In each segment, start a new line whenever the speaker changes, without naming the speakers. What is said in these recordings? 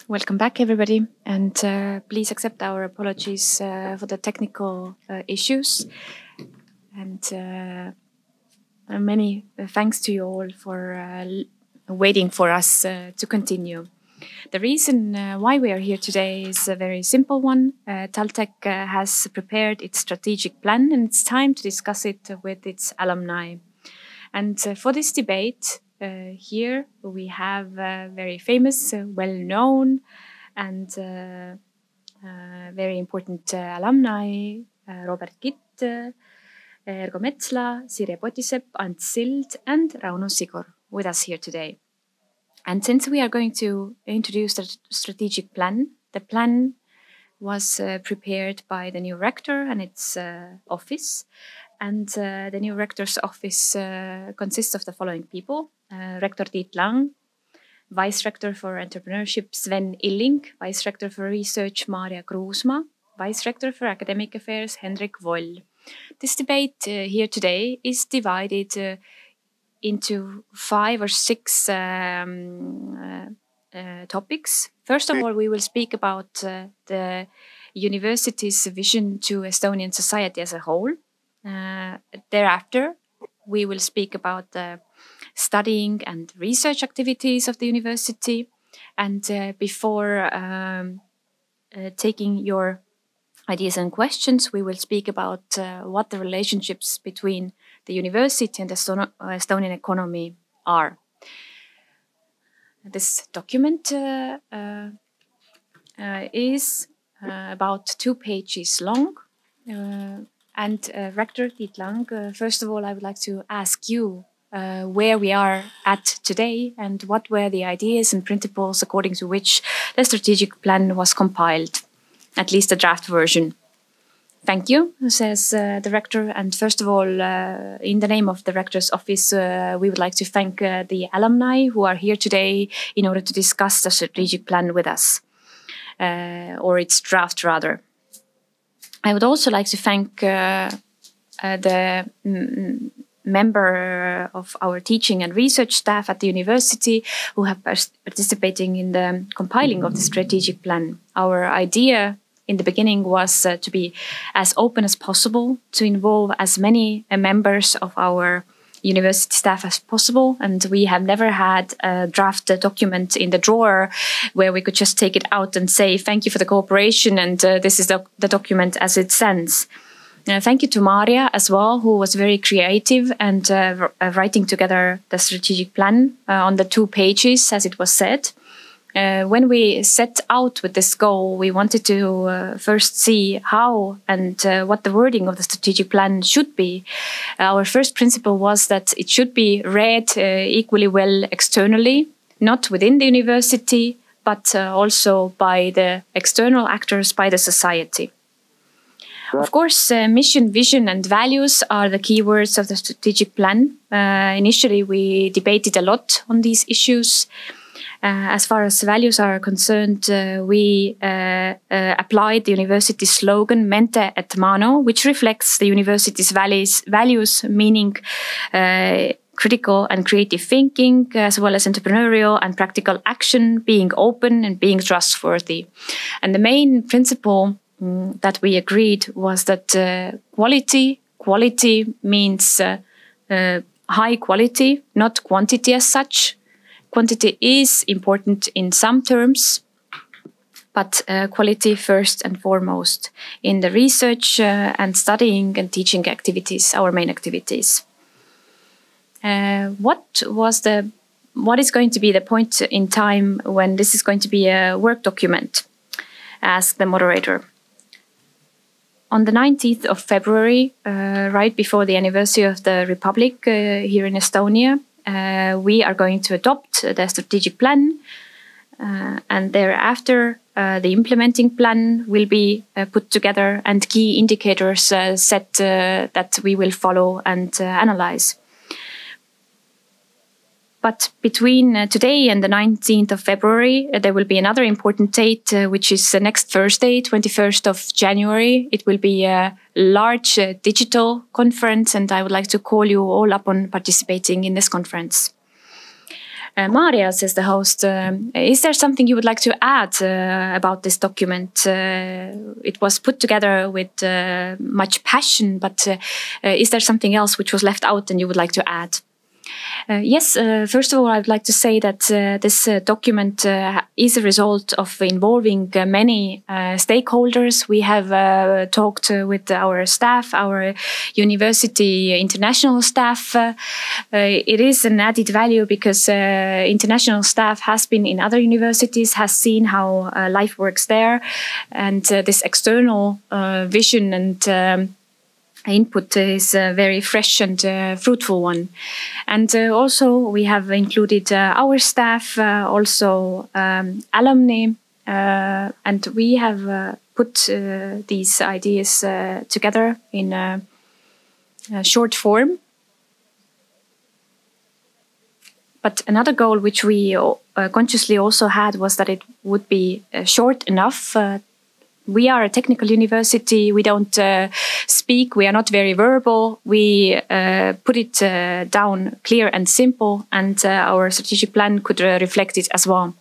Welcome back, everybody, and please accept our apologies for the technical issues. And many thanks to you all for waiting for us to continue. The reason why we are here today is a very simple one. TalTech has prepared its strategic plan, and it's time to discuss it with its alumni. And for this debate, here we have very famous, well-known, and very important alumni, Robert Kitt, Ergo Metsla, Sirje Potisepp, Ants Sild, and Rauno Sigor with us here today. And since we are going to introduce the strategic plan, the plan was prepared by the new rector and its office. And the new rector's office consists of the following people: Rector Tiit Lang, Vice Rector for Entrepreneurship Sven Illing, Vice Rector for Research Maarja Kruusma, Vice Rector for Academic Affairs Hendrik Voll. This debate here today is divided into 5 or 6 topics. First of all, we will speak about the university's vision to Estonian society as a whole. Thereafter, we will speak about the studying and research activities of the university. And before taking your ideas and questions, we will speak about what the relationships between the university and the Estonian economy are. This document is about 2 pages long. And Rector Tiit Lang, first of all, I would like to ask you where we are at today and what were the ideas and principles according to which the strategic plan was compiled, at least the draft version. Thank you, says the rector. And first of all, in the name of the rector's office, we would like to thank the alumni who are here today in order to discuss the strategic plan with us, or its draft rather. I would also like to thank the member of our teaching and research staff at the university who have participating in the compiling of the strategic plan. Our idea in the beginning was to be as open as possible, to involve as many members of our university staff as possible, and we have never had a draft document in the drawer where we could just take it out and say thank you for the cooperation and this is the document as it stands. Thank you to Maarja as well, who was very creative and writing together the strategic plan on the 2 pages, as it was said. When we set out with this goal, we wanted to first see how and what the wording of the strategic plan should be. Our first principle was that it should be read equally well externally, not within the university, but also by the external actors, by the society. Of course, mission, vision and values are the key words of the strategic plan. Initially, we debated a lot on these issues. As far as values are concerned, we applied the university's slogan Mente et Mano, which reflects the university's values, meaning critical and creative thinking, as well as entrepreneurial and practical action, being open and being trustworthy. And the main principle that we agreed was that quality means high quality, not quantity as such. Quantity is important in some terms, but quality first and foremost in the research and studying and teaching activities, our main activities. What is going to be the point in time when this is going to be a work document? Asked the moderator. On the 19th of February, right before the anniversary of the Republic here in Estonia, we are going to adopt the strategic plan, and thereafter the implementing plan will be put together and key indicators set that we will follow and analyze. But between today and the 19th of February, there will be another important date, which is next Thursday, 21st of January. It will be a large digital conference, and I would like to call you all up on participating in this conference. Maria, says the host, is there something you would like to add about this document? It was put together with much passion, but is there something else which was left out and you would like to add? Yes, first of all, I would like to say that this document is a result of involving many stakeholders. We have talked with our staff, our university international staff. It is an added value because international staff has been in other universities, has seen how life works there, and this external vision and input is a very fresh and fruitful one. And also we have included our staff, also alumni, and we have put these ideas together in a short form. But another goal which we consciously also had was that it would be short enough. We are a technical university. We don't speak. We are not very verbal. We put it down clear and simple, and our strategic plan could reflect it as well.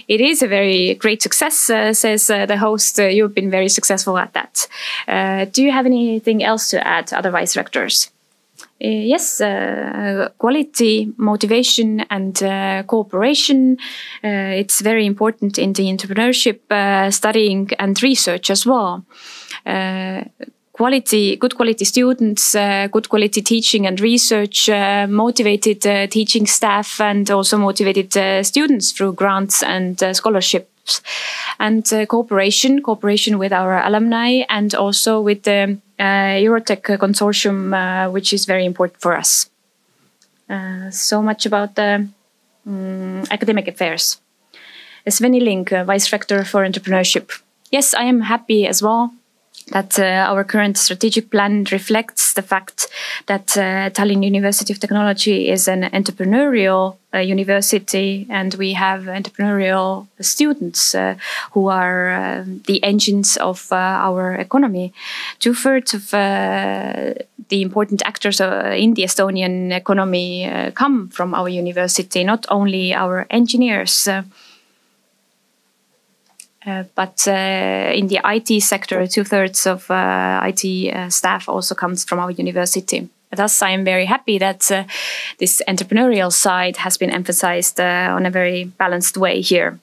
It is a very great success, says the host. You've been very successful at that. Do you have anything else to add, other vice rectors? Yes, quality, motivation and cooperation. It's very important in the entrepreneurship, studying and research as well. Good quality students, good quality teaching and research, motivated teaching staff and also motivated students through grants and scholarships. And cooperation with our alumni and also with the Eurotech consortium, which is very important for us. So much about the academic affairs. Sven Illing, Vice Rector for Entrepreneurship. Yes, I am happy as well that our current strategic plan reflects the fact that Tallinn University of Technology is an entrepreneurial university, and we have entrepreneurial students who are the engines of our economy. 2/3 of the important actors in the Estonian economy come from our university, not only our engineers, but in the IT sector, 2/3 of IT staff also comes from our university. Thus, I am very happy that this entrepreneurial side has been emphasized on a very balanced way here.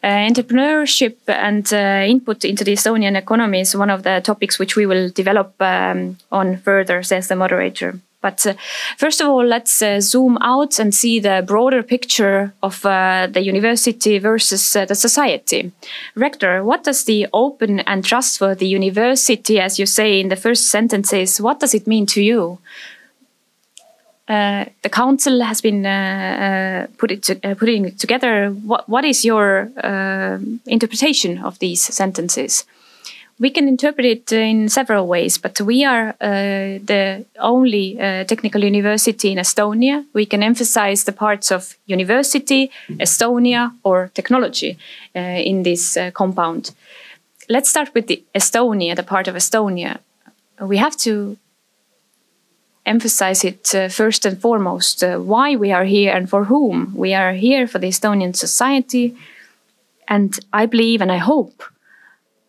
Entrepreneurship and input into the Estonian economy is one of the topics which we will develop on further, says the moderator. But first of all, let's zoom out and see the broader picture of the university versus the society. Rector, what does the open and trustworthy university, as you say in the first sentences, what does it mean to you? The council has been putting it together. What is your interpretation of these sentences? We can interpret it in several ways, but we are the only technical university in Estonia. We can emphasize the parts of university, Estonia, or technology in this compound. Let's start with the Estonia, the part of Estonia. We have to emphasize it first and foremost, why we are here and for whom. We are here for the Estonian society, and I believe and I hope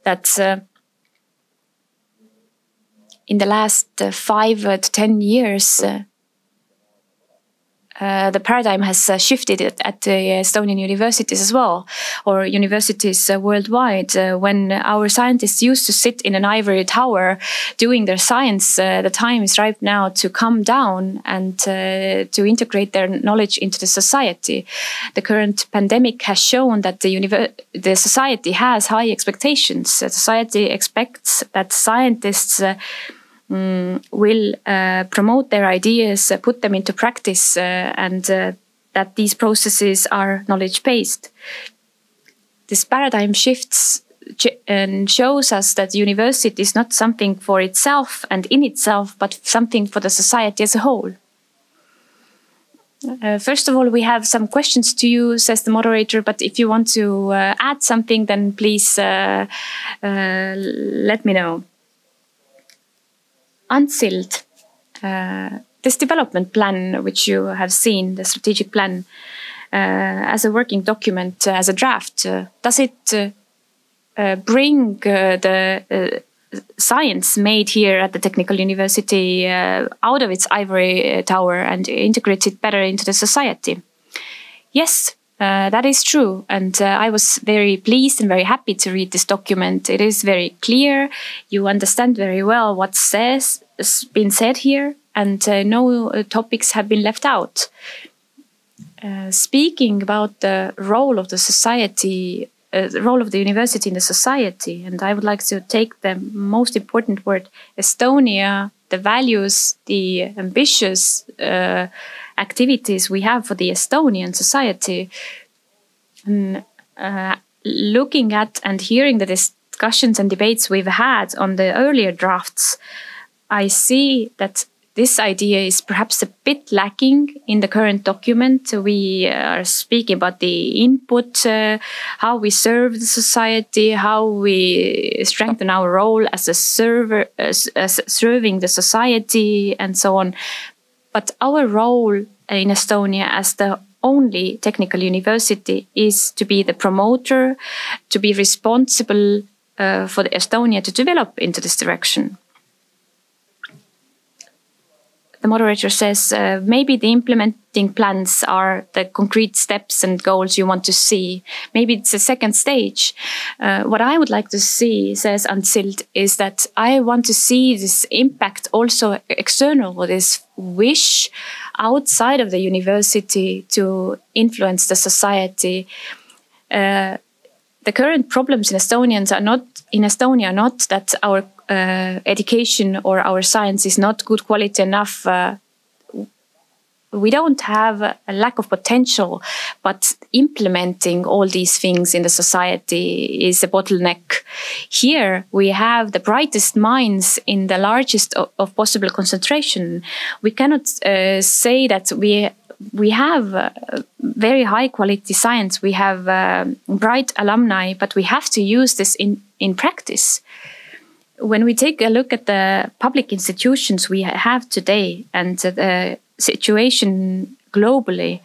that in the last 5 to 10 years, the paradigm has shifted at the Estonian universities as well, or universities worldwide. When our scientists used to sit in an ivory tower doing their science, the time is right now to come down and to integrate their knowledge into the society. The current pandemic has shown that the society has high expectations. Society expects that scientists will promote their ideas, put them into practice, and that these processes are knowledge-based. This paradigm shifts and shows us that university is not something for itself and in itself, but something for the society as a whole. First of all, we have some questions to you, says the moderator, but if you want to add something, then please let me know. Antsild, this development plan, which you have seen, the strategic plan, as a working document, as a draft, does it bring the science made here at the Technical University out of its ivory tower and integrate it better into the society? Yes, that is true. And I was very pleased and very happy to read this document. It is very clear. You understand very well what has been said here, and no topics have been left out. Speaking about the role of the society, the role of the university in the society, and I would like to take the most important word, Estonia, the values, the ambitious activities we have for the Estonian society. And, looking at and hearing the discussions and debates we've had on the earlier drafts, I see that this idea is perhaps a bit lacking in the current document. We are speaking about the input, how we serve the society, how we strengthen our role as a server, as serving the society, and so on. But our role in Estonia as the only technical university is to be the promoter, to be responsible for Estonia to develop into this direction. The moderator says, maybe the implementing plans are the concrete steps and goals you want to see. Maybe it's a second stage. What I would like to see, says Untitled, is that I want to see this impact also external, this wish outside of the university to influence the society. The current problems in Estonia are not that our education or our science is not good quality enough. We don't have a lack of potential, but implementing all these things in the society is a bottleneck. Here we have the brightest minds in the largest of possible concentration. We cannot say that we have very high quality science. We have bright alumni, but we have to use this in practice. When we take a look at the public institutions we have today and the situation globally,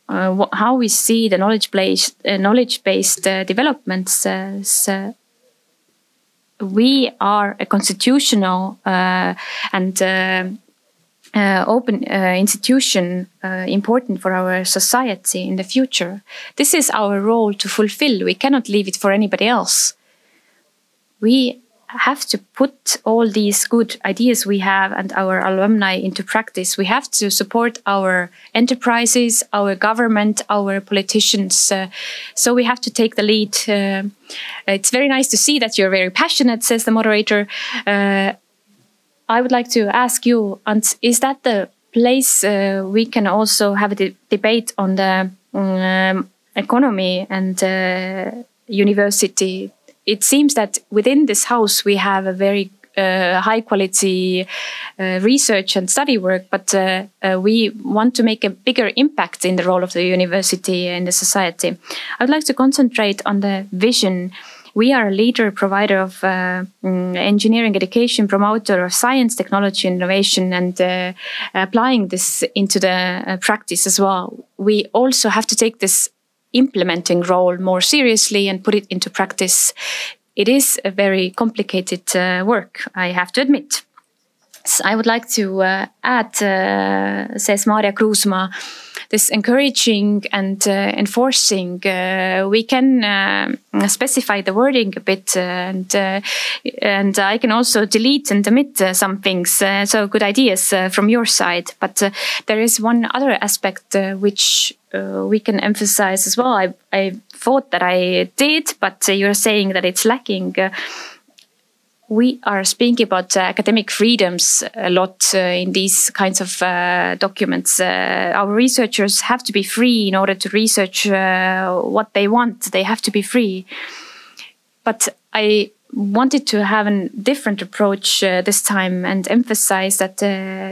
how we see the knowledge-based developments, we are a constitutional and open institution important for our society in the future. This is our role to fulfill. We cannot leave it for anybody else. We have to put all these good ideas we have and our alumni into practice. We have to support our enterprises, our government, our politicians. So we have to take the lead. It's very nice to see that you're very passionate, says the moderator. I would like to ask you, is that the place we can also have a debate on the economy and university? It seems that within this house we have a very high quality research and study work, but we want to make a bigger impact in the role of the university in the society. I would like to concentrate on the vision. We are a leader, provider of engineering education, promoter of science, technology, innovation, and applying this into the practice as well. We also have to take this implementing role more seriously and put it into practice. It is a very complicated work, I have to admit. So I would like to add, says Maria Kruusmaa, this encouraging and enforcing. We can specify the wording a bit, and I can also delete and omit some things. So good ideas from your side. But there is one other aspect which we can emphasize as well. I thought that I did, but you're saying that it's lacking. We are speaking about academic freedoms a lot in these kinds of documents. Our researchers have to be free in order to research what they want. They have to be free. But I wanted to have a different approach this time and emphasize that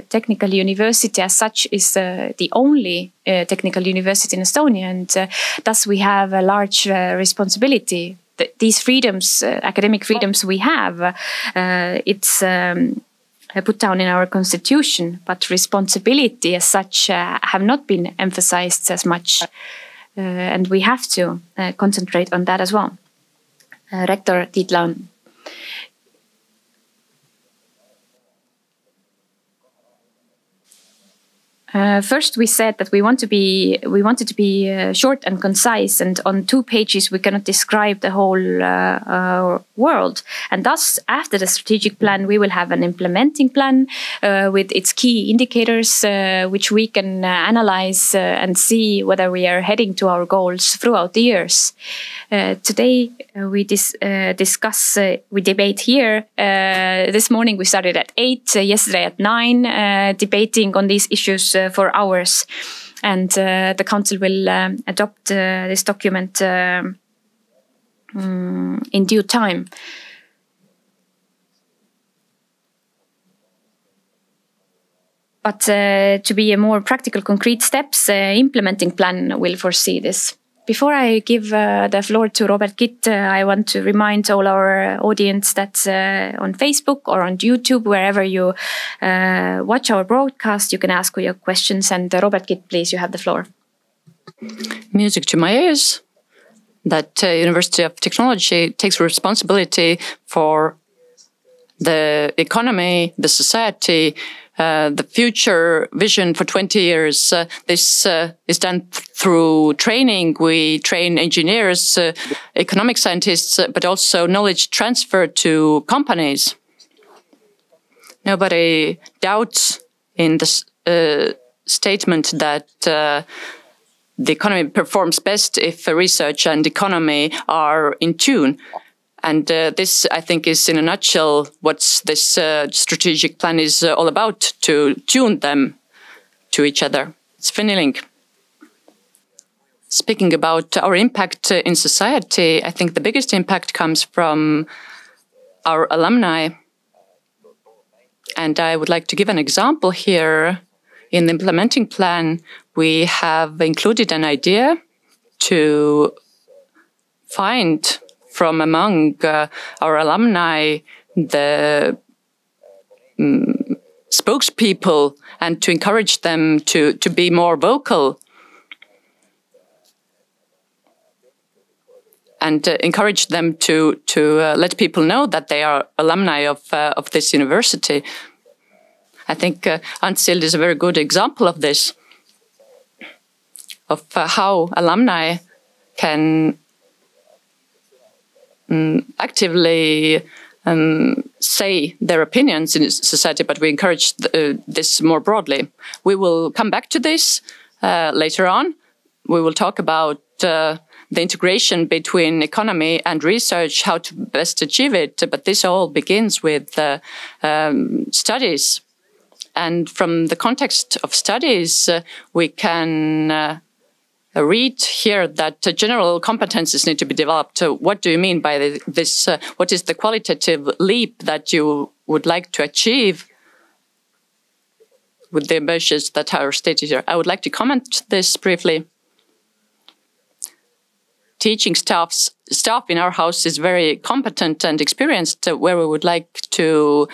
technical university as such is the only technical university in Estonia, and thus we have a large responsibility. These freedoms, academic freedoms we have, it's put down in our constitution, but responsibility as such have not been emphasized as much, and we have to concentrate on that as well. Rector Tiitla. First, we said that we wanted to be short and concise, and on 2 pages we cannot describe the whole world. And thus, after the strategic plan, we will have an implementing plan with its key indicators, which we can analyze and see whether we are heading to our goals throughout the years. Today we debate here. This morning we started at 8, yesterday at 9, debating on these issues for hours, and the council will adopt this document in due time. But to be a more practical, concrete steps, implementing plan will foresee this. Before I give the floor to Robert Kitt, I want to remind all our audience that on Facebook or on YouTube, wherever you watch our broadcast, you can ask your questions. And Robert Kitt, please, you have the floor.
Music to my ears that University of Technology takes responsibility for the economy, the society, the future vision for 20 years. This is done through training. We train engineers, economic scientists, but also knowledge transfer to companies. Nobody doubts in this statement that the economy performs best if research and economy are in tune. And this, I think, is in a nutshell what this strategic plan is all about, to tune them to each other. It's Finniling. Speaking about our impact in society, I think the biggest impact comes from our alumni. And I would like to give an example here. In the implementing plan, we have included an idea to find from among our alumni the spokespeople and to encourage them to be more vocal and encourage them to let people know that they are alumni of this university. I think Untitled is a very good example of this, of how alumni can actively say their opinions in society, but we encourage this more broadly. We will come back to this later on. We will talk about the integration between economy and research, how to best achieve it, but this all begins with studies. And from the context of studies, we can read here that general competences need to be developed. What do you mean by this? What is the qualitative leap that you would like to achieve with the measures that are stated here? I would like to comment this briefly. Teaching staff in our house is very competent and experienced. Where we would like to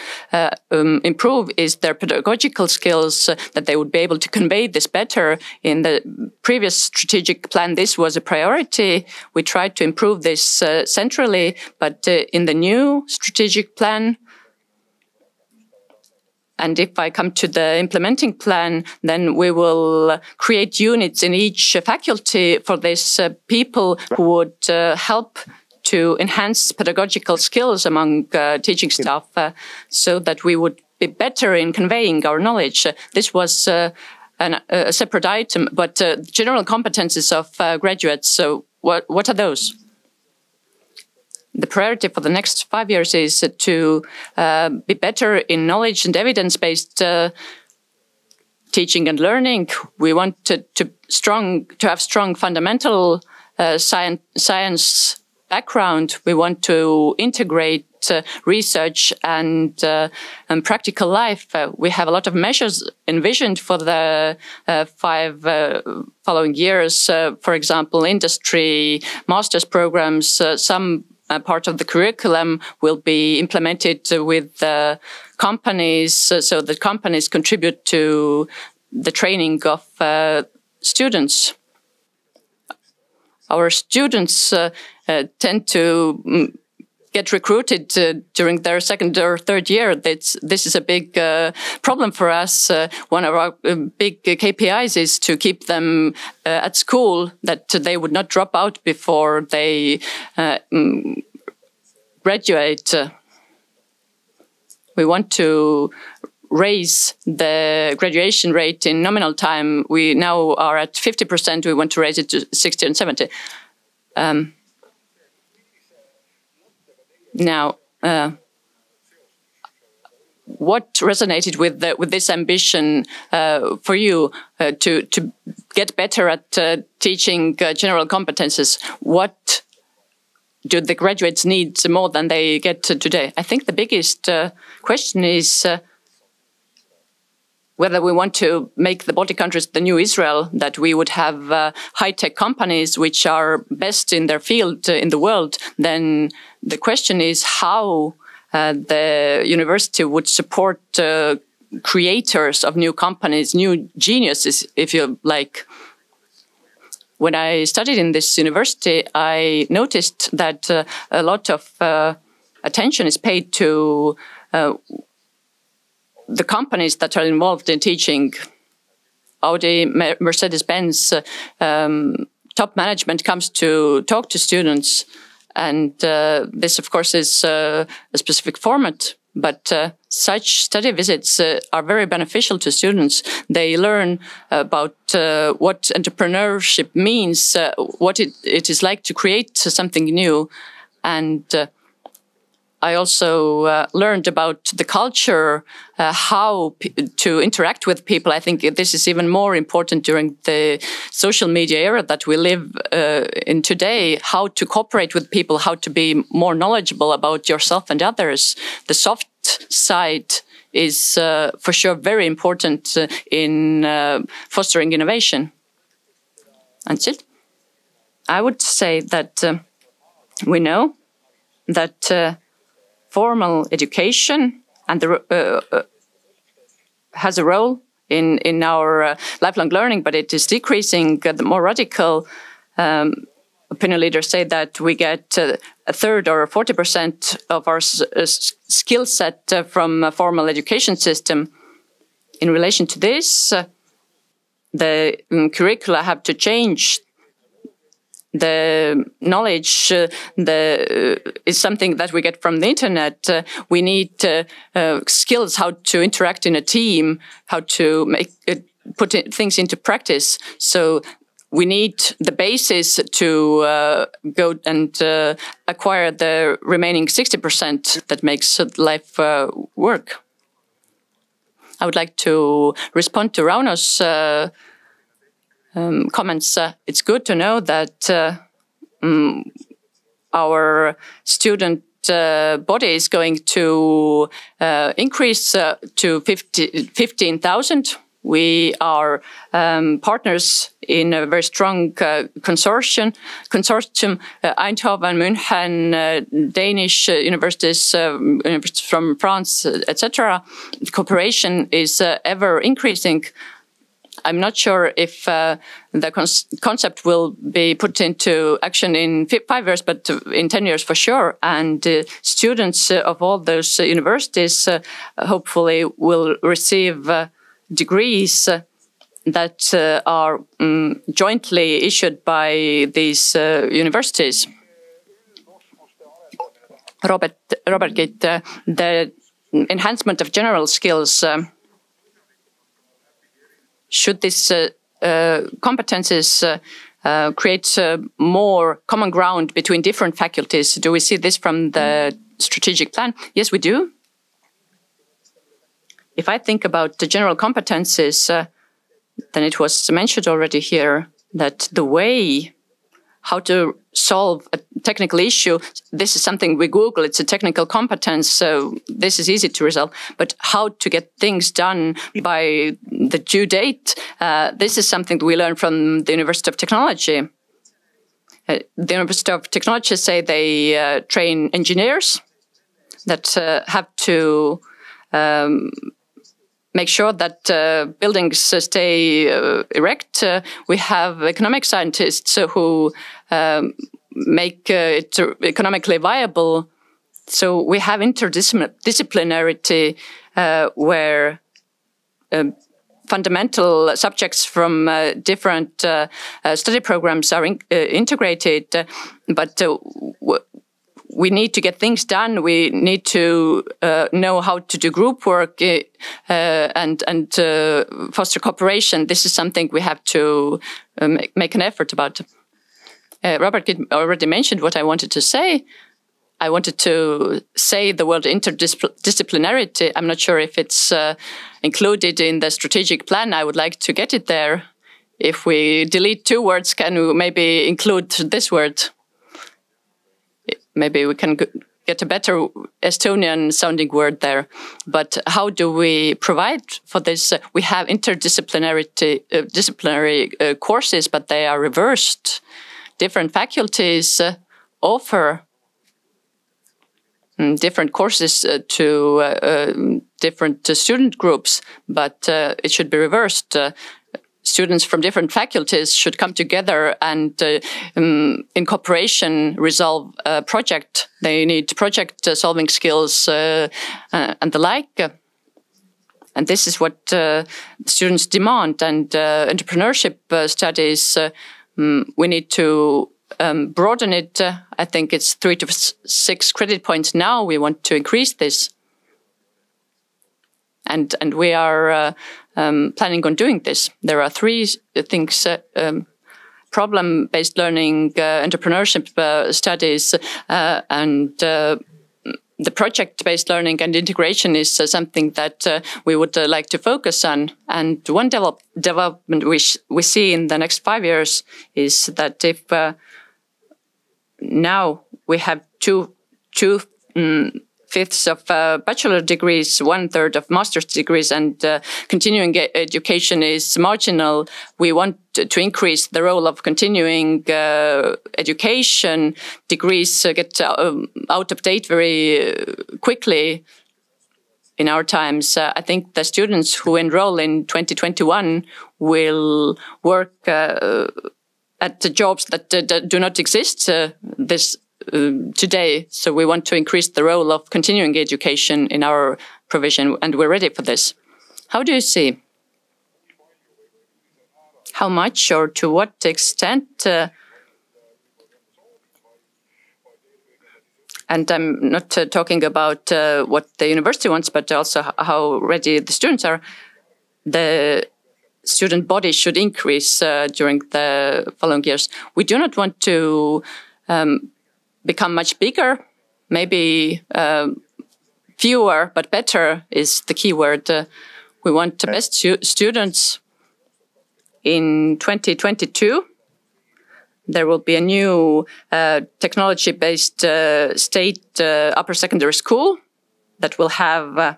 improve is their pedagogical skills, that they would be able to convey this better. In the previous strategic plan, this was a priority. We tried to improve this centrally, but in the new strategic plan, and if I come to the implementing plan, then we will create units in each faculty for this people who would help to enhance pedagogical skills among teaching staff so that we would be better in conveying our knowledge. This was a separate item, but general competences of graduates, so what are those? The priority for the next 5 years is to be better in knowledge and evidence-based teaching and learning. We want to have strong fundamental science background. We want to integrate research and practical life. We have a lot of measures envisioned for the 5 following years. For example, industry, master's programs, some part of the curriculum will be implemented with companies, so that companies contribute to the training of students. Our students tend to get recruited during their second or third year. This is a big problem for us. One of our big KPIs is to keep them at school, that they would not drop out before they graduate. We want to raise the graduation rate in nominal time. We now are at 50%. We want to raise it to 60 and 70. Now, what resonated with this ambition for you to get better at teaching general competences? What do the graduates need more than they get today? I think the biggest question is whether we want to make the Baltic countries the new Israel, that we would have high-tech companies which are best in their field in the world. Then the question is how the university would support creators of new companies, new geniuses, if you like. When I studied in this university, I noticed that a lot of attention is paid to the companies that are involved in teaching. Audi, Mercedes-Benz, top management comes to talk to students. And this, of course, is a specific format. But such study visits are very beneficial to students. They learn about what entrepreneurship means, what it is like to create something new. And I also learned about the culture, how to interact with people. I think this is even more important during the social media era that we live in today, how to cooperate with people, how to be more knowledgeable about yourself and others. The soft side is for sure very important in fostering innovation. And I would say that we know that formal education and has a role in our lifelong learning, but it is decreasing. The more radical opinion leaders say that we get a third or 40% of our skill set from a formal education system. In relation to this, the curricula have to change. The knowledge is something that we get from the internet. We need skills how to interact in a team, how to put things into practice. So we need the basis to go and acquire the remaining 60% that makes life work. I would like to respond to Rauno's comments. It's good to know that our student body is going to increase to 15,000. We are partners in a very strong consortium, Eindhoven, München, Danish universities, universities from France, etc. Cooperation is ever increasing. I'm not sure if the concept will be put into action in 5 years, but in 10 years for sure. And students of all those universities hopefully will receive degrees that are jointly issued by these universities. Robert Gitt, the enhancement of general skills. Should these competences create more common ground between different faculties? Do we see this from the strategic plan? Yes, we do. If I think about the general competences, then it was mentioned already here that the way how to solve a technical issue, this is something we Google, it's a technical competence, so this is easy to resolve. But how to get things done by the due date, this is something that we learn from the University of Technology. The University of Technology say they train engineers that have to make sure that buildings stay erect. We have economic scientists who make it economically viable. So we have interdisciplinarity where fundamental subjects from different study programs are integrated, but we need to get things done. We need to know how to do group work and foster cooperation. This is something we have to make an effort about. Robert already mentioned what I wanted to say. I wanted to say the word interdisciplinarity. I'm not sure if it's included in the strategic plan. I would like to get it there. If we delete 2 words, can we maybe include this word? Maybe we can get a better Estonian sounding word there. But how do we provide for this? We have interdisciplinary courses, but they are reversed. Different faculties offer different courses to different student groups, but it should be reversed. Students from different faculties should come together and in cooperation resolve a project. They need project solving skills and the like. And this is what students demand. And entrepreneurship studies, we need to broaden it. I think it's 3 to 6 credit points now. We want to increase this. And we are planning on doing this. There are 3 things: problem-based learning, entrepreneurship studies, and the project-based learning and integration is something that we would like to focus on. And one development we see in the next 5 years is that if now we have 2/5 of bachelor degrees, 1/3 of master's degrees, and continuing education is marginal. We want to increase the role of continuing education. Degrees get out of date very quickly in our times. I think the students who enroll in 2021 will work at the jobs that do not exist today. So we want to increase the role of continuing education in our provision, and we're ready for this. How do you see? How much or to what extent? And I'm not talking about what the university wants, but also how ready the students are. The student body should increase during the following years. We do not want to become much bigger. Maybe fewer, but better is the key word. We want the best students. In 2022, there will be a new technology-based state upper secondary school that will have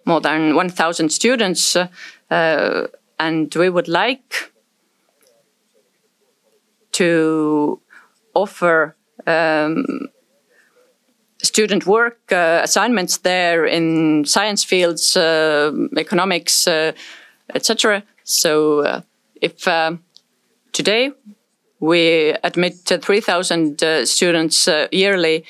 more than 1,000 students. And we would like to offer student work assignments there in science fields, economics, etc. So if today we admit 3,000 students annually,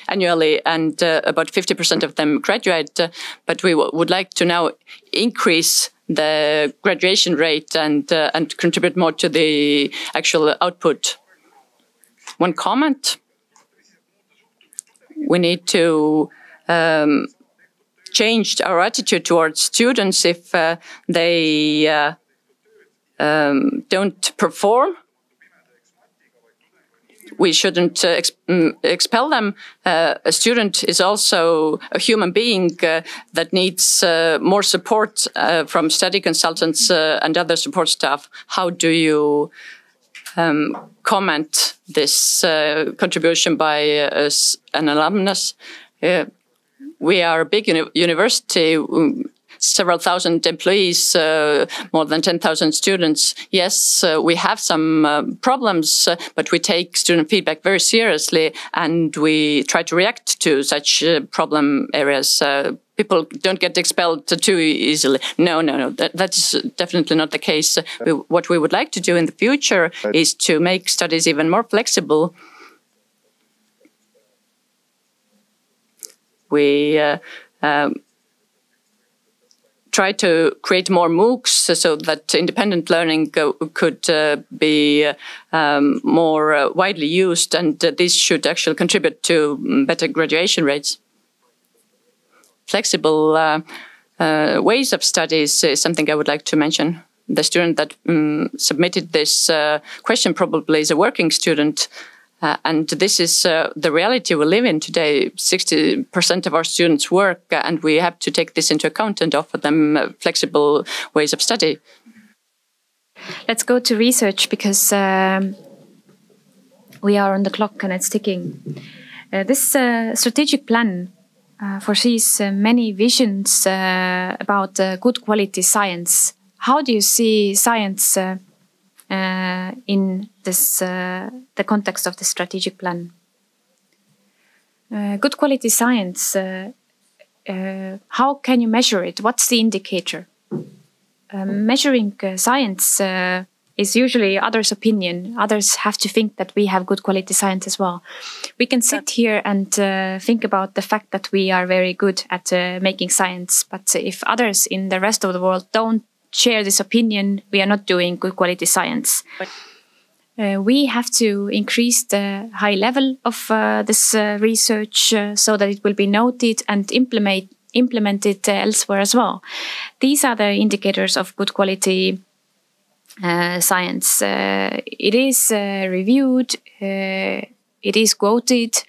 and about 50% of them graduate, but we would like to now increase the graduation rate and contribute more to the actual output. One comment: we need to change our attitude towards students if they don't perform. We shouldn't expel them. A student is also a human being that needs more support from study consultants and other support staff. How do you comment this contribution by an alumnus? We are a big university. several thousand employees, more than 10,000 students. Yes, we have some problems, but we take student feedback very seriously, and we try to react to such problem areas. People don't get expelled too easily. No. That's definitely not the case. What we would like to do in the future is to make studies even more flexible. We try to create more MOOCs so that independent learning could be more widely used, and this should actually contribute to better graduation rates. Flexible ways of studies is something I would like to mention. The student that submitted this question probably is a working student, and this is the reality we live in today. 60% of our students work, and we have to take this into account and offer them flexible ways of study.
Let's go to research, because we are on the clock and it's ticking. This strategic plan foresees many visions about good quality science. How do you see science in this the context of the strategic plan? Good quality science, how can you measure it? What's the indicator? Measuring science is usually others' opinion. Others have to think that we have good quality science as well. We can sit here and think about the fact that we are very good at making science, but if others in the rest of the world don't share this opinion, we are not doing good quality science. We have to increase the high level of this research so that it will be noted and implemented elsewhere as well. These are the indicators of good quality science. It is reviewed, it is quoted,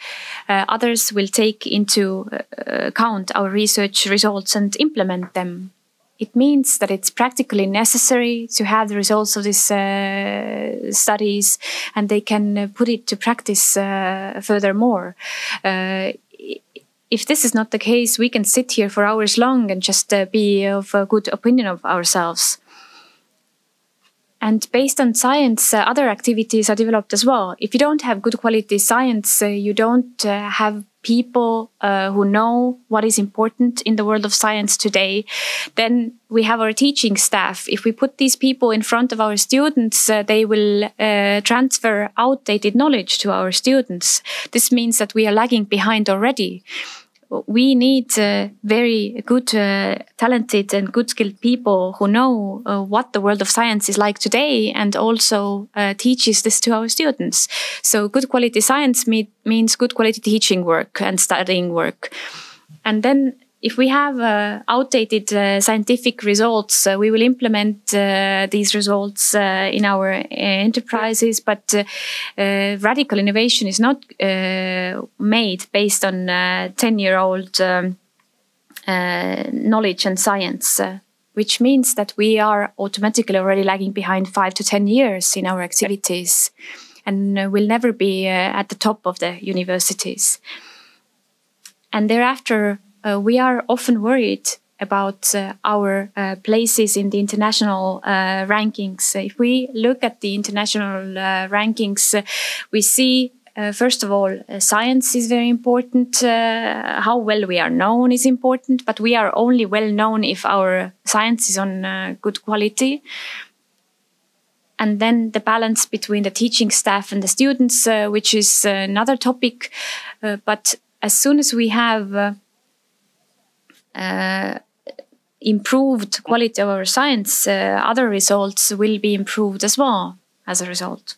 others will take into account our research results and implement them. It means that it's practically necessary to have the results of these studies, and they can put it to practice furthermore. If this is not the case, we can sit here for hours long and just be of a good opinion of ourselves. And based on science, other activities are developed as well. If you don't have good quality science, you don't have people who know what is important in the world of science today. Then we have our teaching staff. If we put these people in front of our students, they will transfer outdated knowledge to our students. This means that we are lagging behind already. We need very good, talented and good skilled people who know what the world of science is like today, and also teaches this to our students. So good quality science means good quality teaching work and studying work. And then if we have outdated scientific results, we will implement these results in our enterprises, but radical innovation is not made based on 10-year-old knowledge and science, which means that we are automatically already lagging behind 5 to 10 years in our activities, and will never be at the top of the universities. And thereafter, we are often worried about our places in the international rankings. If we look at the international rankings, we see, first of all, science is very important. How well we are known is important, but we are only well known if our science is on good quality. And then the balance between the teaching staff and the students, which is another topic. But as soon as we have improved quality of our science, other results will be improved as well as a result.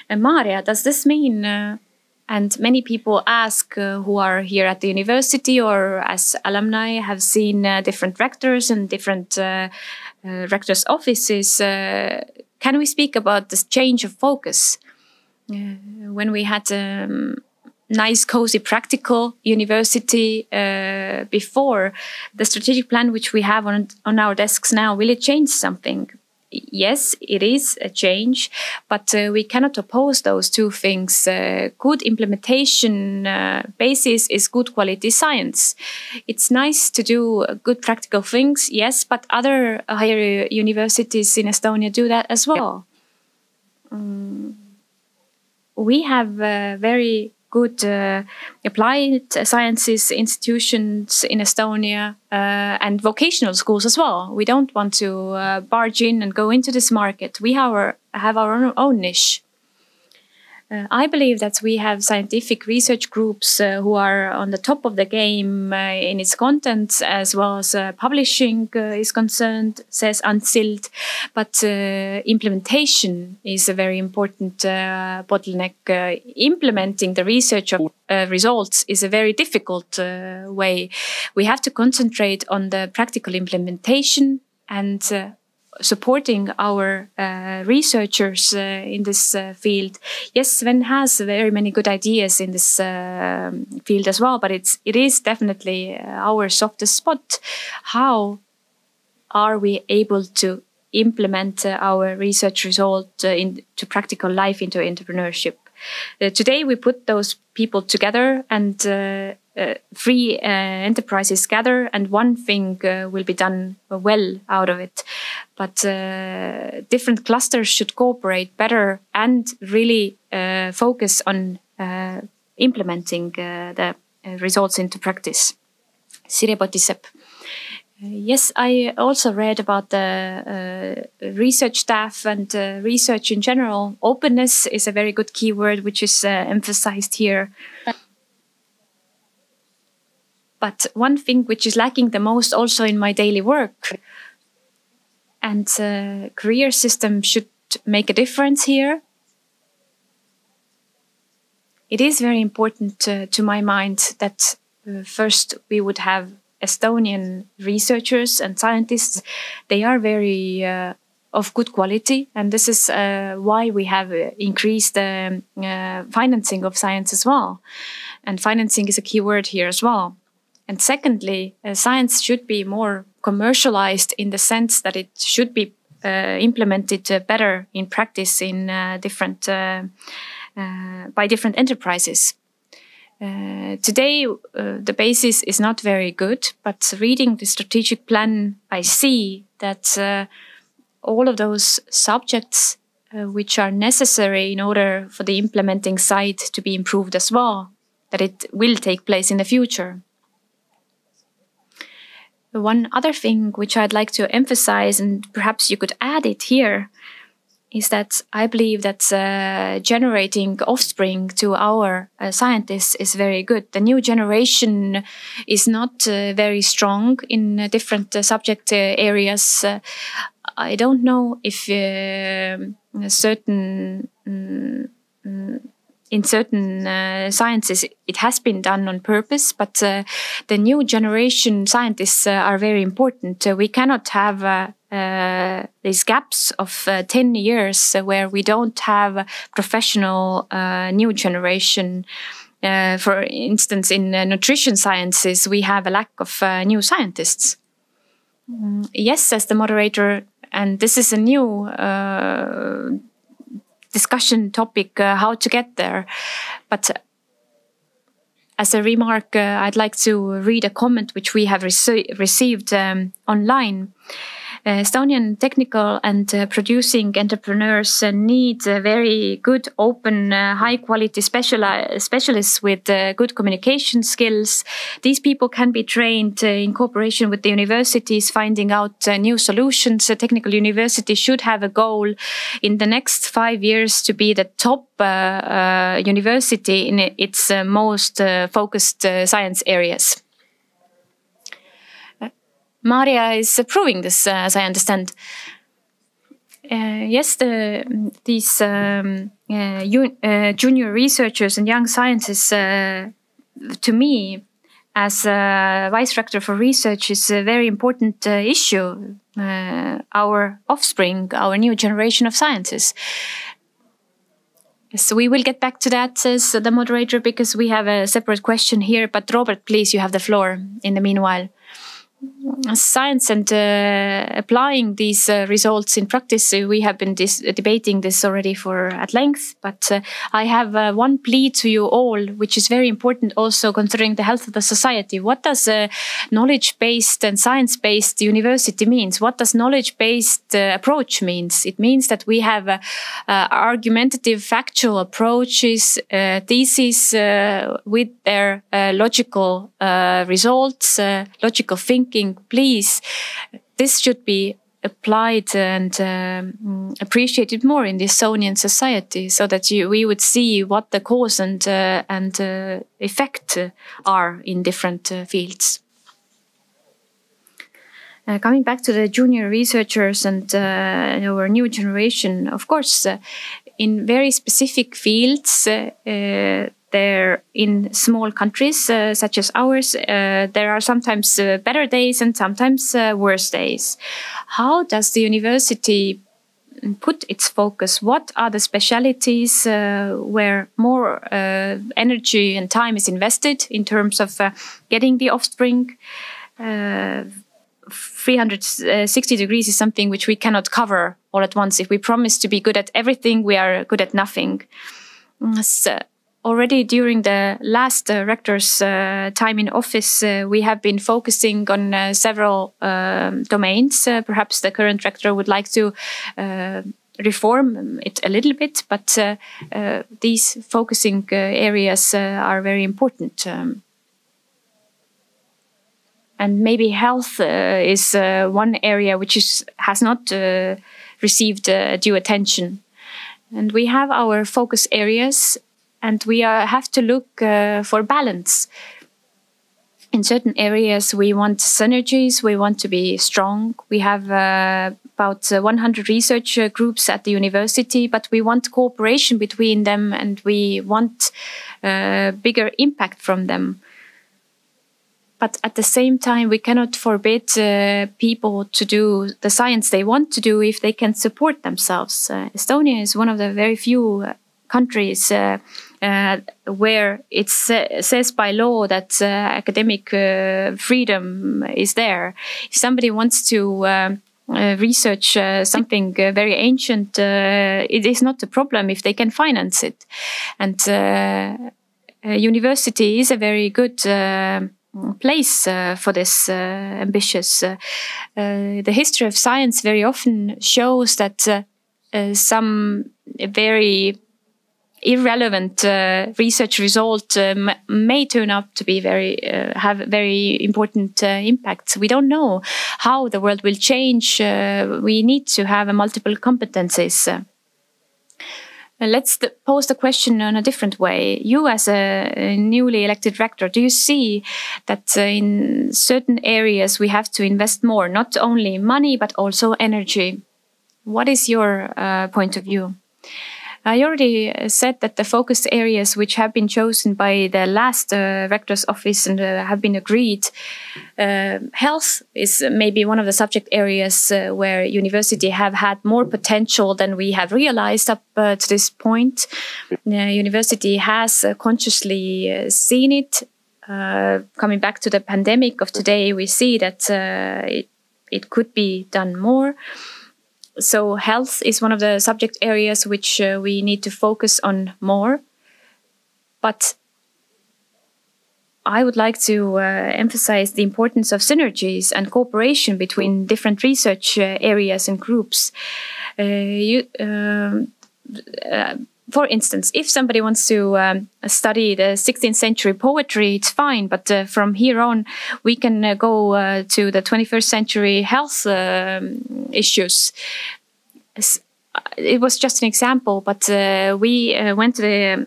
And Maria, does this mean, and many people ask who are here at the university or as alumni have seen different rectors and different rectors' offices, can we speak about this change of focus? When we had nice, cozy, practical university before, the strategic plan which we have on our desks now, will it change something? yes, it is a change, but we cannot oppose those two things. Good implementation basis is good quality science. It's nice to do good practical things, yes, but other higher universities in Estonia do that as well. We have very good applied sciences institutions in Estonia and vocational schools as well. We don't want to barge in and go into this market. We have our own niche. I believe that we have scientific research groups who are on the top of the game in its content, as well as publishing is concerned, says Untitled. But implementation is a very important bottleneck. Implementing the research of results is a very difficult way. We have to concentrate on the practical implementation and supporting our researchers in this field. Yes, Sven has very many good ideas in this field as well, but it is definitely our softest spot. How are we able to implement our research result into practical life, into entrepreneurship? Today we put those people together and three enterprises gather, and one thing will be done well out of it. But different clusters should cooperate better and really focus on implementing the results into practice. Sirje Potissepp. Yes, I also read about the research staff and research in general. Openness is a very good keyword which is emphasized here. But one thing which is lacking the most also in my daily work, and career system should make a difference here. It is very important to my mind that first we would have Estonian researchers and scientists. They are very of good quality, and this is why we have increased the financing of science as well. And financing is a key word here as well. And secondly, science should be more commercialized in the sense that it should be implemented better in practice in by different enterprises. Today, the basis is not very good, but reading the strategic plan, I see that all of those subjects which are necessary in order for the implementing side to be improved as well, that it will take place in the future. One other thing which I'd like to emphasize, and perhaps you could add it here, is that I believe that generating offspring to our scientists is very good. The new generation is not very strong in different subject areas. I don't know if in certain sciences it has been done on purpose, but the new generation scientists are very important. We cannot have these gaps of 10 years where we don't have professional new generation. For instance, in nutrition sciences, we have a lack of new scientists. Yes, says the moderator, and this is a new discussion topic, how to get there. But as a remark, I'd like to read a comment which we have received online. Estonian technical and producing entrepreneurs need very good, open, high-quality specialists with good communication skills. These people can be trained in cooperation with the universities, finding out new solutions. A technical university should have a goal in the next 5 years to be the top university in its most focused science areas. Maria is approving this, as I understand. Yes, these junior researchers and young scientists, to me, as Vice Rector for Research, is a very important issue. Our offspring, our new generation of scientists. So we will get back to that, says the moderator, because we have a separate question here. But Robert, please, you have the floor in the meanwhile. science and applying these results in practice, we have been debating this already at length. But I have one plea to you all, which is very important also considering the health of the society. What does knowledge-based and science-based university means? What does knowledge-based approach means? It means that we have argumentative, factual approaches, theses with their logical results, logical thinking. Please, this should be applied and appreciated more in the Estonian society, so that we would see what the cause and effect are in different fields. Coming back to the junior researchers and our new generation, of course, in very specific fields, they're in small countries such as ours. There are sometimes better days and sometimes worse days. How does the university put its focus? What are the specialities where more energy and time is invested in terms of getting the offspring? 360 degrees is something which we cannot cover all at once. If we promise to be good at everything, we are good at nothing. So, already during the last rector's time in office, we have been focusing on several domains. Perhaps the current rector would like to reform it a little bit, but these focusing areas are very important. And maybe health is one area which has not received due attention. And we have our focus areas, and we have to look for balance. In certain areas, we want synergies, we want to be strong. We have about 100 research groups at the university, but we want cooperation between them, and we want bigger impact from them. But at the same time, we cannot forbid people to do the science they want to do if they can support themselves. Estonia is one of the very few countries where it says by law that academic freedom is there. If somebody wants to research something very ancient, it is not a problem if they can finance it. And university is a very good place for this ambitious. The history of science very often shows that some very irrelevant research result may turn out to be have very important impacts. We don't know how the world will change. We need to have multiple competencies. Let's pose the question in a different way. You, as a newly elected rector, do you see that in certain areas we have to invest more, not only money, but also energy? What is your point of view? I already said that the focus areas which have been chosen by the last rector's office and have been agreed, health is maybe one of the subject areas where university have had more potential than we have realized up to this point. University has consciously seen it. Coming back to the pandemic of today, we see that it could be done more. So health is one of the subject areas which we need to focus on more. But I would like to emphasize the importance of synergies and cooperation between different research areas and groups. For instance, if somebody wants to study the 16th century poetry, it's fine. But from here on, we can go to the 21st century health issues. It was just an example, but we went to the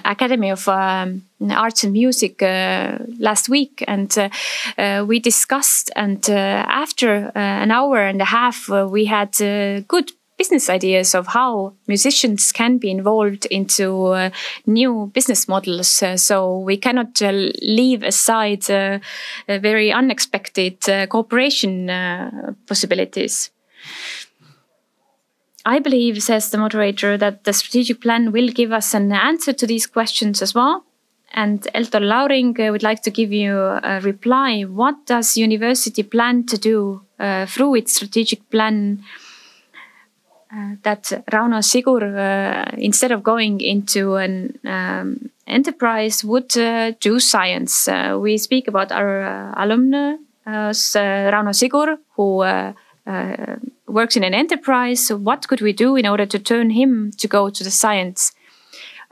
Academy of Arts and Music last week, and we discussed. And after an hour and a half, we had good business ideas of how musicians can be involved into new business models. So we cannot leave aside very unexpected cooperation possibilities. I believe, says the moderator, that the strategic plan will give us an answer to these questions as well. And Elton Lauring would like to give you a reply. What does university plan to do through its strategic plan that Rauno Sigur, instead of going into an enterprise, would do science? We speak about our alumna, Rauno Sigur, who works in an enterprise. So what could we do in order to turn him to go to the science?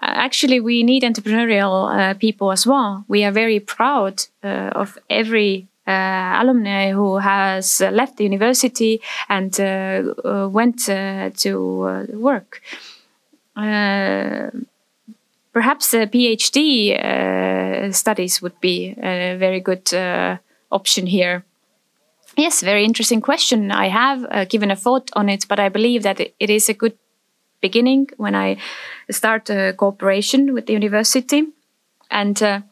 Actually, we need entrepreneurial people as well. We are very proud of every alumni who has left the university and went to work. Perhaps a PhD studies would be a very good option here. Yes, very interesting question. I have given a thought on it, but I believe that it is a good beginning when I start a cooperation with the university. And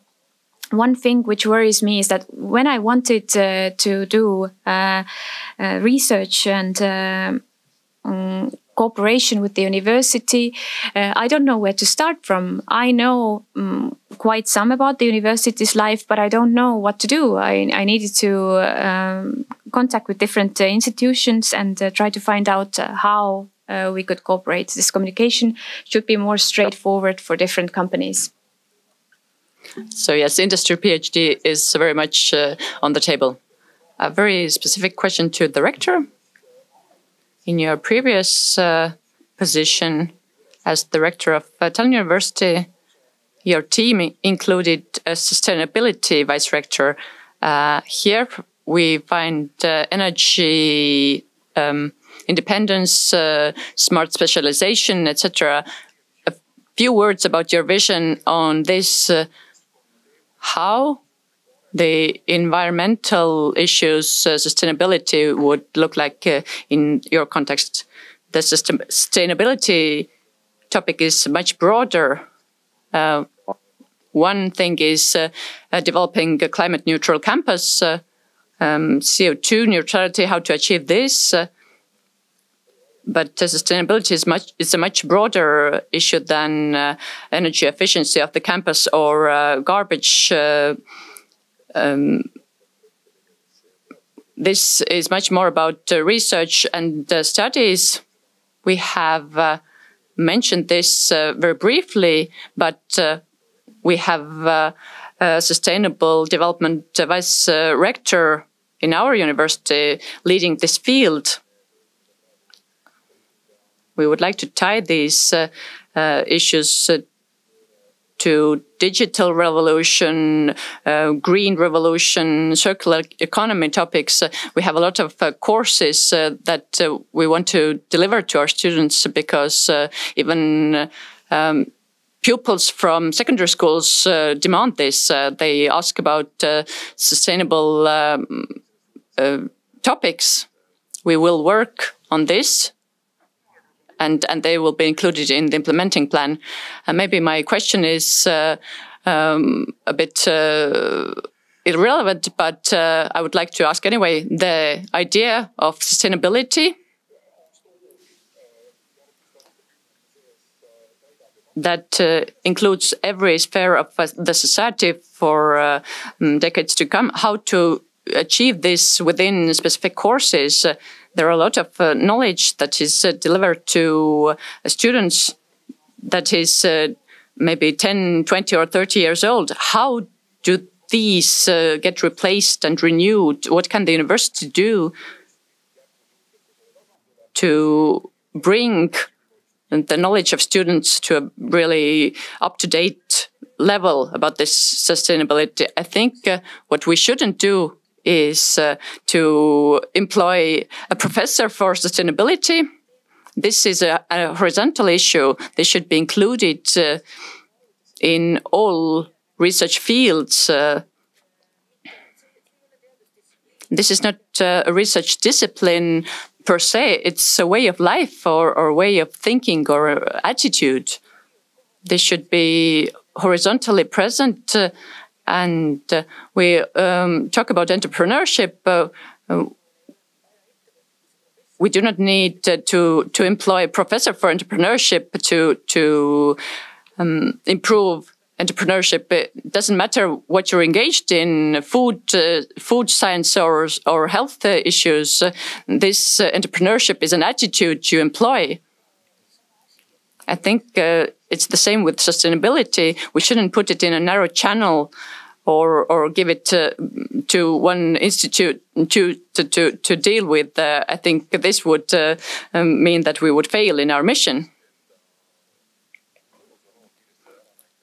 one thing which worries me is that when I wanted to do research and cooperation with the university, I don't know where to start from. I know quite some about the university's life, but I don't know what to do. I needed to contact with different institutions and try to find out how we could cooperate. This communication should be more straightforward for different companies.
So yes, industry PhD is very much on the table. A very specific question to the rector. In your previous position as the rector of Tallinn University, your team included a sustainability vice rector. Here we find energy independence, smart specialization, etc. A few words about your vision on this. How the environmental issues, sustainability would look like in your context. The sustainability topic is much broader. One thing is developing a climate neutral campus, CO2 neutrality, how to achieve this. But sustainability is a much broader issue than energy efficiency of the campus or garbage. This is much more about research and studies. We have mentioned this very briefly, but we have a sustainable development vice rector in our university leading this field. We would like to tie these issues to digital revolution, green revolution, circular economy topics. We have a lot of courses that we want to deliver to our students because even pupils from secondary schools demand this. They ask about sustainable topics. We will work on this. And they will be included in the implementing plan. Maybe my question is a bit irrelevant, but I would like to ask anyway. The idea of sustainability that includes every sphere of the society for decades to come. How to achieve this within specific courses? There are a lot of knowledge that is delivered to students that is maybe 10, 20 or 30 years old. How do these get replaced and renewed? What can the university do to bring the knowledge of students to a really up-to-date level about this sustainability? I think what we shouldn't do is to employ a professor for sustainability. This is a horizontal issue. They should be included in all research fields. This is not a research discipline per se. It's a way of life or a way of thinking or attitude. They should be horizontally present. And we talk about entrepreneurship. We do not need to employ a professor for entrepreneurship to improve entrepreneurship. It doesn't matter what you're engaged in, food science or health issues. This entrepreneurship is an attitude you employ. I think it's the same with sustainability. We shouldn't put it in a narrow channel or give it to one institute to deal with. I think this would mean that we would fail in our mission.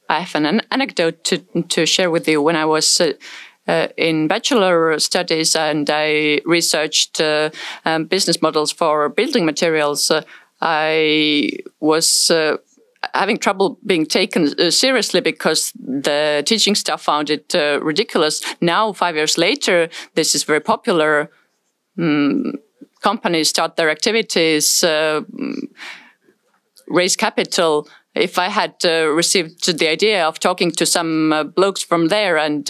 I have an anecdote to share with you. When I was in bachelor studies and I researched business models for building materials, I was having trouble being taken seriously because the teaching staff found it ridiculous. Now, 5 years later, this is very popular. Companies start their activities, raise capital. If I had received the idea of talking to some blokes from there and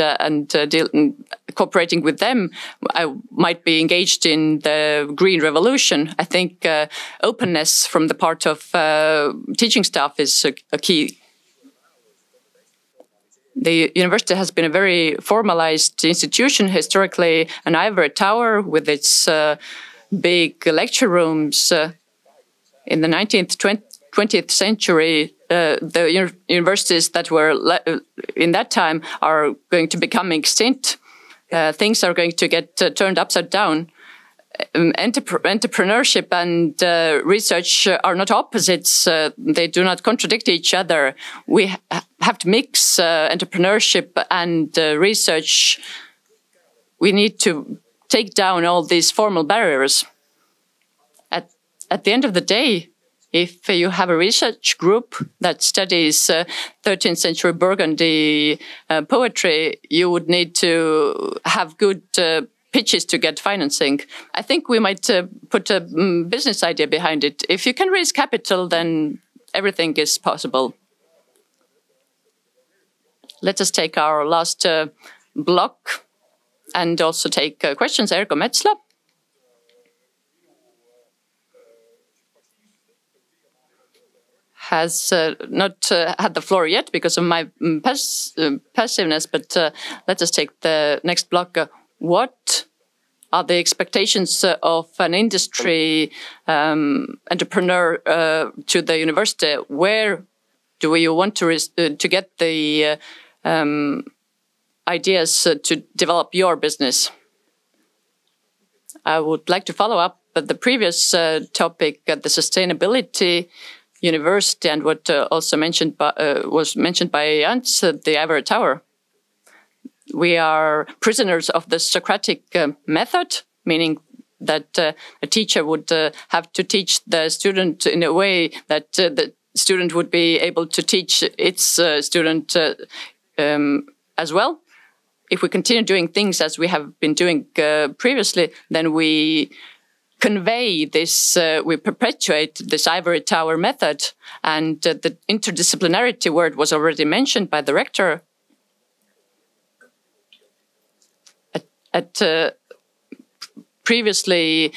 cooperating with them, I might be engaged in the green revolution. I think openness from the part of teaching staff is a key. The university has been a very formalized institution historically, an ivory tower with its big lecture rooms. In the 20th century, the universities that were in that time are going to become extinct. Things are going to get turned upside down. Entrepreneurship and research are not opposites. They do not contradict each other. We have to mix entrepreneurship and research. We need to take down all these formal barriers. At the end of the day, if you have a research group that studies 13th century Burgundy poetry, you would need to have good pitches to get financing. I think we might put a business idea behind it. If you can raise capital, then everything is possible. Let us take our last block and also take questions. Ergo Metsla. Has not had the floor yet because of my passiveness, but let us take the next block. What are the expectations of an industry entrepreneur to the university? Where do you want to get the ideas to develop your business? I would like to follow up the previous topic, the sustainability university, and what also was mentioned by Ants, the ivory tower. We are prisoners of the Socratic method, meaning that a teacher would have to teach the student in a way that the student would be able to teach its student as well. If we continue doing things as we have been doing previously, then we convey this, we perpetuate this ivory tower method, and the interdisciplinarity word was already mentioned by the rector. Previously,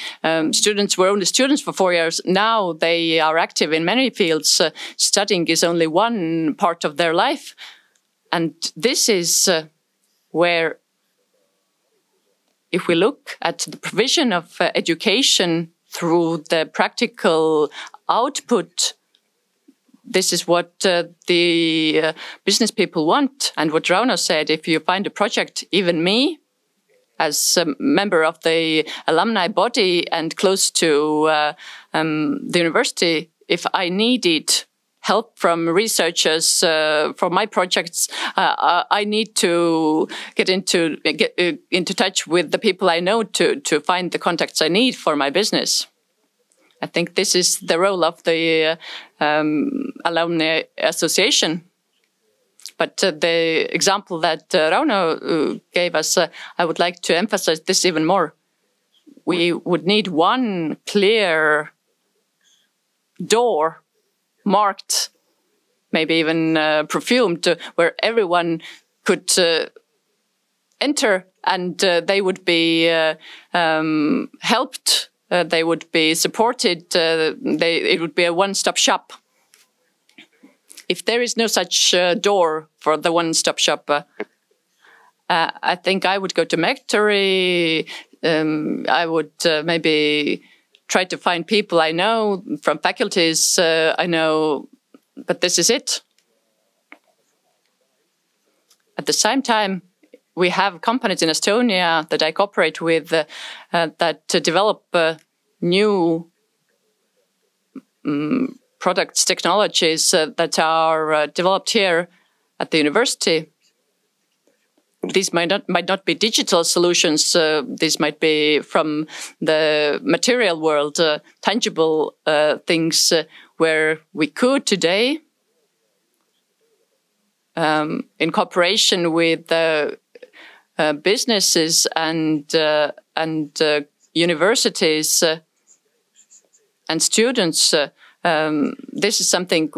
students were only students for 4 years. Now they are active in many fields. Studying is only one part of their life. And this is where, if we look at the provision of education through the practical output, this is what the business people want. And what Rauno said, if you find a project, even me, as a member of the alumni body and close to the university, if I needed help from researchers for my projects, I need to get into touch with the people I know to find the contacts I need for my business. I think this is the role of the Alumni Association. But the example that Rauno gave us, I would like to emphasize this even more. We would need one clear door, marked, maybe even perfumed, where everyone could enter, and they would be helped, they would be supported, it would be a one-stop shop. if there is no such door for the one-stop shop, I think I would go to Rectory. I would maybe try to find people I know from faculties I know, but this is it. At the same time, we have companies in Estonia that I cooperate with that develop new products, technologies that are developed here at the university. These might not be digital solutions. These might be from the material world, tangible things where we could today, in cooperation with businesses and universities and students. This is something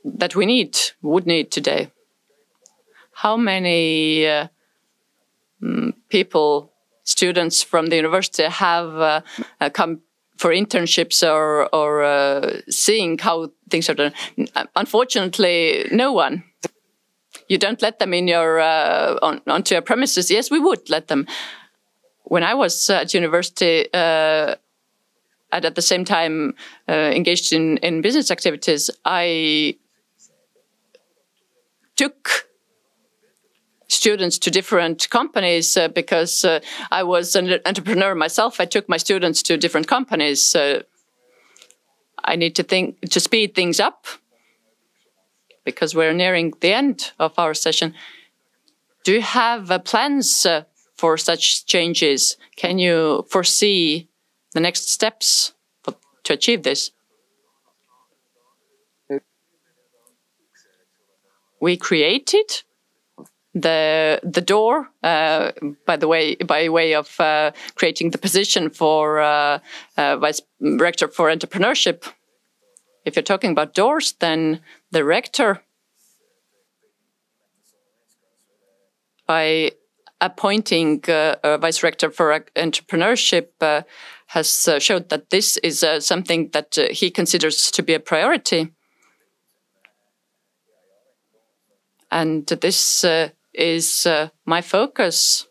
that we would need today. How many people, students from the university have come for internships or seeing how things are done? Unfortunately, no one. You don't let them in your onto your premises. Yes, we would let them. When I was at university, and at the same time engaged in business activities, I took students to different companies because I was an entrepreneur myself. I took my students to different companies. I need to speed things up because we're nearing the end of our session. Do you have plans for such changes? Can you foresee the next steps to achieve this? We created the door by way of creating the position for Vice Rector for Entrepreneurship. If you're talking about doors, then the rector, by appointing a Vice Rector for Entrepreneurship, has showed that this is something that he considers to be a priority. And this is my focus.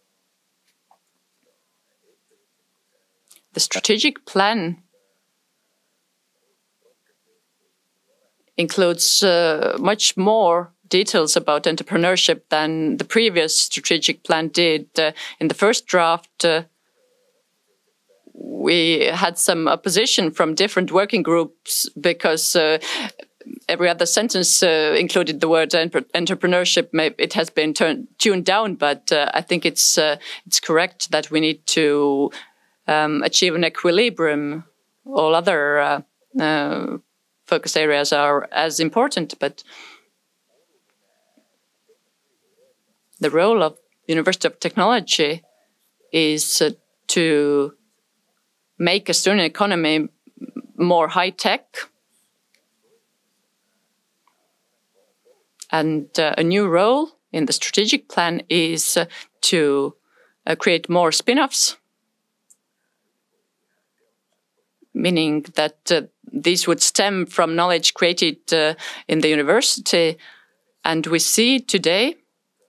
The strategic plan includes much more details about entrepreneurship than the previous strategic plan did. In the first draft, we had some opposition from different working groups because every other sentence included the word entrepreneurship. It has been tuned down, but I think it's correct that we need to achieve an equilibrium. All other focus areas are as important, but the role of University of Technology is to make Estonian economy more high-tech. And a new role in the strategic plan is to create more spin-offs, meaning that these would stem from knowledge created in the university. And we see today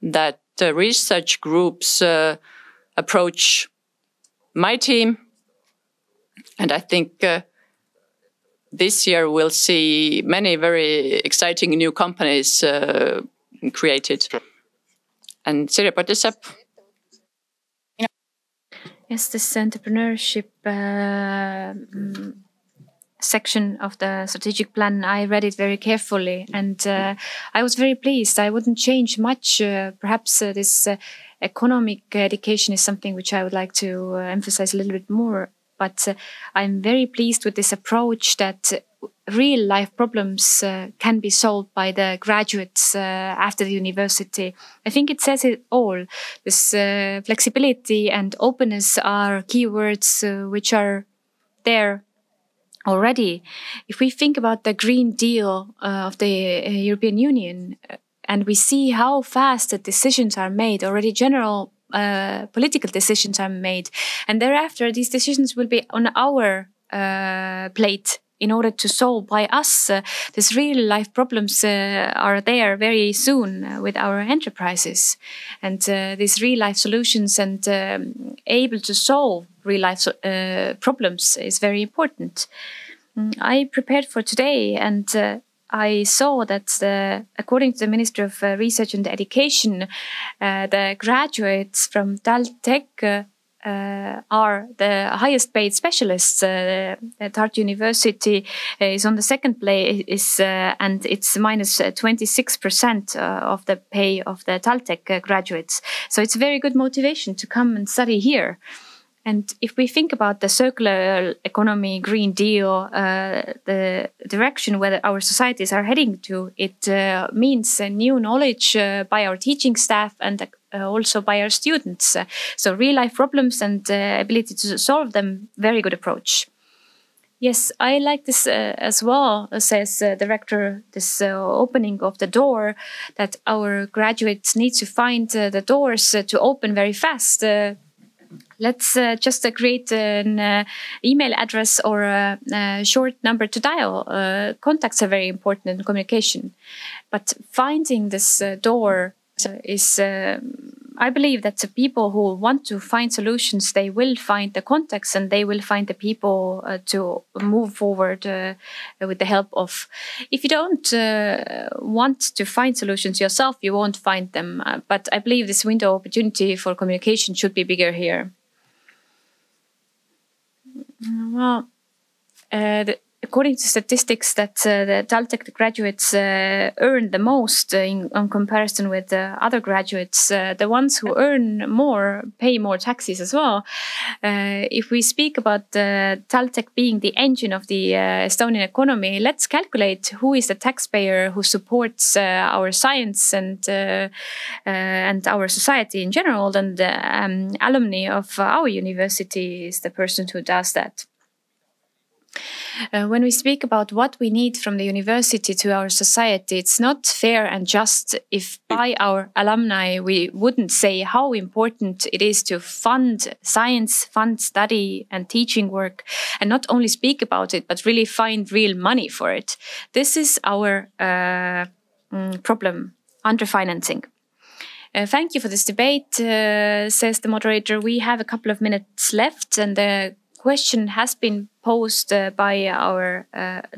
that research groups approach my team. And I think this year we'll see many very exciting new companies created. And Sirje Patissepp.
Yes, this entrepreneurship section of the strategic plan, I read it very carefully and I was very pleased. I wouldn't change much. Perhaps this economic education is something which I would like to emphasize a little bit more. But I'm very pleased with this approach that real life problems can be solved by the graduates after the university. I think it says it all. This flexibility and openness are keywords which are there already. If we think about the Green Deal of the European Union and we see how fast the decisions are made, already general political decisions are made, and thereafter these decisions will be on our plate in order to solve by us these real life problems are there very soon with our enterprises, and these real life solutions and able to solve real life problems is very important. I prepared for today, and I saw that according to the Ministry of Research and Education, the graduates from TalTech are the highest paid specialists. Tartu University is on the second place, and it's minus 26% of the pay of the TalTech graduates. So it's a very good motivation to come and study here. And if we think about the circular economy, Green Deal, the direction where our societies are heading to, it means new knowledge by our teaching staff and also by our students. So real life problems and ability to solve them, very good approach. Yes, I like this as well, says the rector, this opening of the door, that our graduates need to find the doors to open very fast. Let's just create an email address or a short number to dial. Contacts are very important in communication. But finding this door is, I believe that the people who want to find solutions, they will find the contacts and they will find the people to move forward with the help of. If you don't want to find solutions yourself, you won't find them. But I believe this window of opportunity for communication should be bigger here. Well, according to statistics, that the TalTech graduates earn the most in comparison with other graduates. The ones who earn more pay more taxes as well. If we speak about TalTech being the engine of the Estonian economy, let's calculate who is the taxpayer who supports our science and our society in general. And the alumni of our university is the person who does that. When we speak about what we need from the university to our society, it's not fair and just if by our alumni we wouldn't say how important it is to fund science, fund study and teaching work, and not only speak about it, but really find real money for it. This is our problem, underfinancing. Thank you for this debate, says the moderator. We have a couple of minutes left, and the question has been posed by our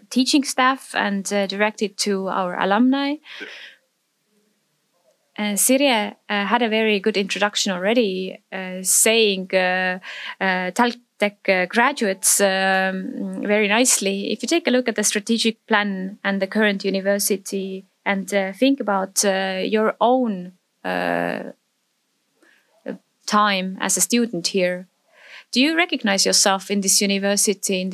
teaching staff and directed to our alumni. Sirje had a very good introduction already, saying TalTech graduates very nicely. If you take a look at the strategic plan and the current university and think about your own time as a student here, do you recognize yourself in this university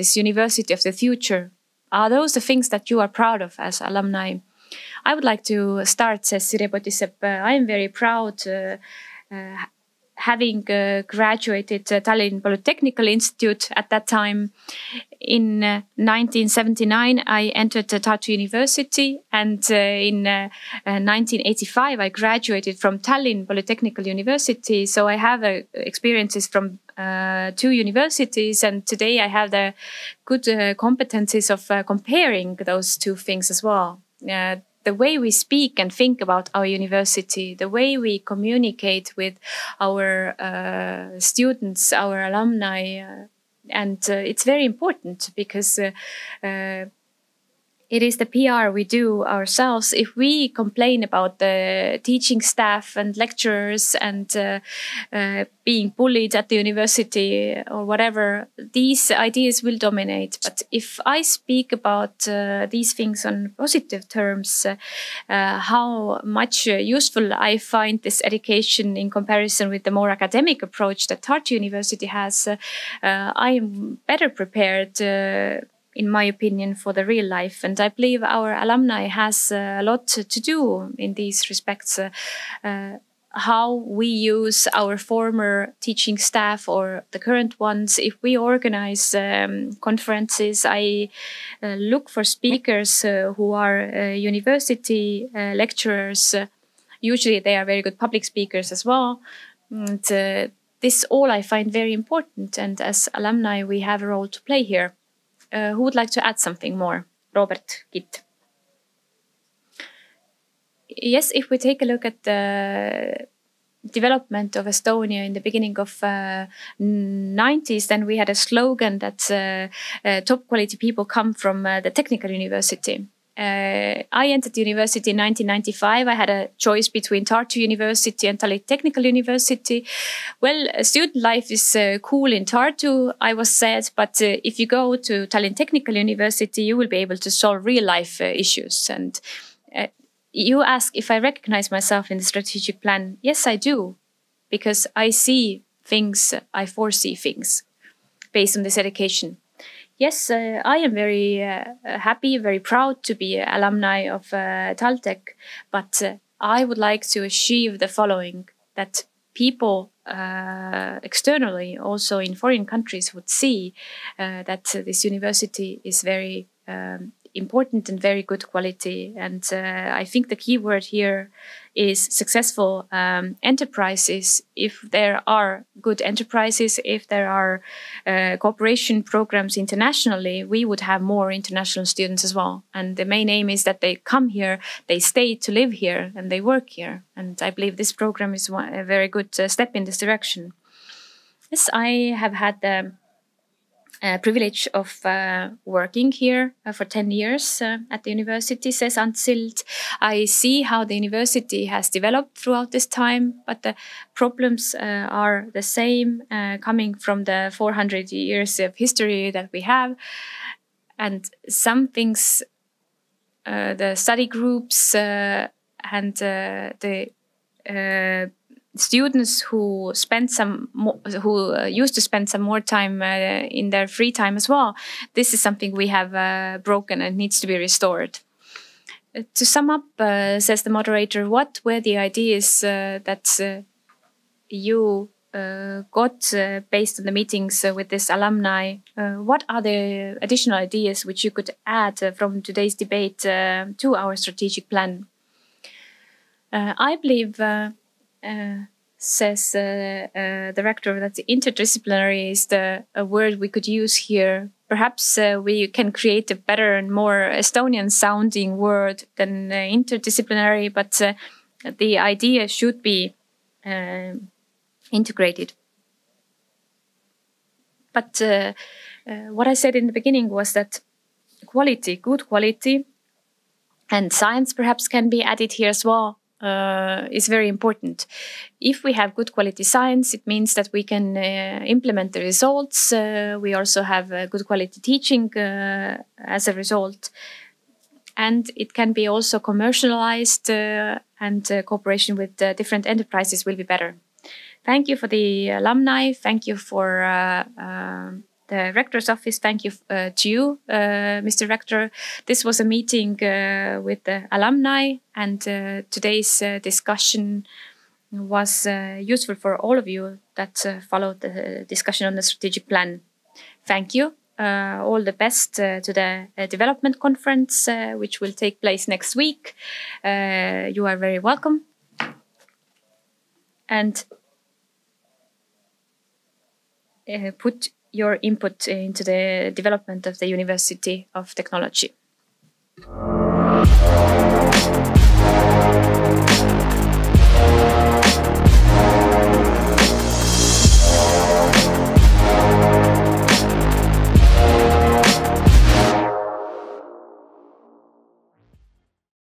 of the future? Are those the things that you are proud of as alumni? I would like to start, says Sirje Potisepp. I am very proud having graduated Tallinn Polytechnical Institute at that time. In 1979, I entered Tartu University, and in 1985, I graduated from Tallinn Polytechnical University. So I have experiences from two universities, and today I have the good competencies of comparing those two things as well. The way we speak and think about our university, the way we communicate with our students, our alumni, and it's very important because it is the PR we do ourselves. If we complain about the teaching staff and lecturers and being bullied at the university or whatever, these ideas will dominate. But if I speak about these things on positive terms, how much useful I find this education in comparison with the more academic approach that Tartu University has, I am better prepared in my opinion, for the real life. And I believe our alumni has a lot to do in these respects. How we use our former teaching staff or the current ones. If we organize conferences, I look for speakers who are university lecturers. Usually they are very good public speakers as well. And this all I find very important. And as alumni, we have a role to play here. who would like to add something more? Robert Kitt. Yes, if we take a look at the development of Estonia in the beginning of 90s, then we had a slogan that top quality people come from the technical university. I entered the university in 1995. I had a choice between Tartu University and Tallinn Technical University. Well, student life is cool in Tartu, I was said, but if you go to Tallinn Technical University, you will be able to solve real life issues. And you ask if I recognize myself in the strategic plan. Yes, I do, because I see things, I foresee things based on this education. Yes, I am very happy, very proud to be an alumni of TalTech, but I would like to achieve the following, that people externally, also in foreign countries, would see that this university is very important and very good quality. And I think the key word here is successful enterprises. If there are good enterprises, if there are cooperation programs internationally, we would have more international students as well. And the main aim is that they come here, they stay to live here, and they work here. And I believe this program is a very good step in this direction. Yes, I have had the privilege of working here for 10 years at the university, says Antsild. I see how the university has developed throughout this time, but the problems are the same, coming from the 400 years of history that we have. And some things, the study groups and the students who used to spend some more time in their free time as well. This is something we have broken and needs to be restored. To sum up, says the moderator, what were the ideas that you got based on the meetings with this alumni? What are the additional ideas which you could add from today's debate to our strategic plan? I believe says the rector that interdisciplinary is the word we could use here. Perhaps we can create a better and more Estonian sounding word than interdisciplinary, but the idea should be integrated. But what I said in the beginning was that quality, good quality, and science perhaps can be added here as well, is very important. If we have good quality science, it means that we can implement the results. We also have good quality teaching as a result. And it can be also commercialized, and cooperation with different enterprises will be better. Thank you for the alumni. Thank you for the Rector's office. Thank you to you, Mr. Rector. This was a meeting with the alumni, and today's discussion was useful for all of you that followed the discussion on the strategic plan. Thank you. All the best to the development conference, which will take place next week. You are very welcome. And put your input into the development of the University of Technology.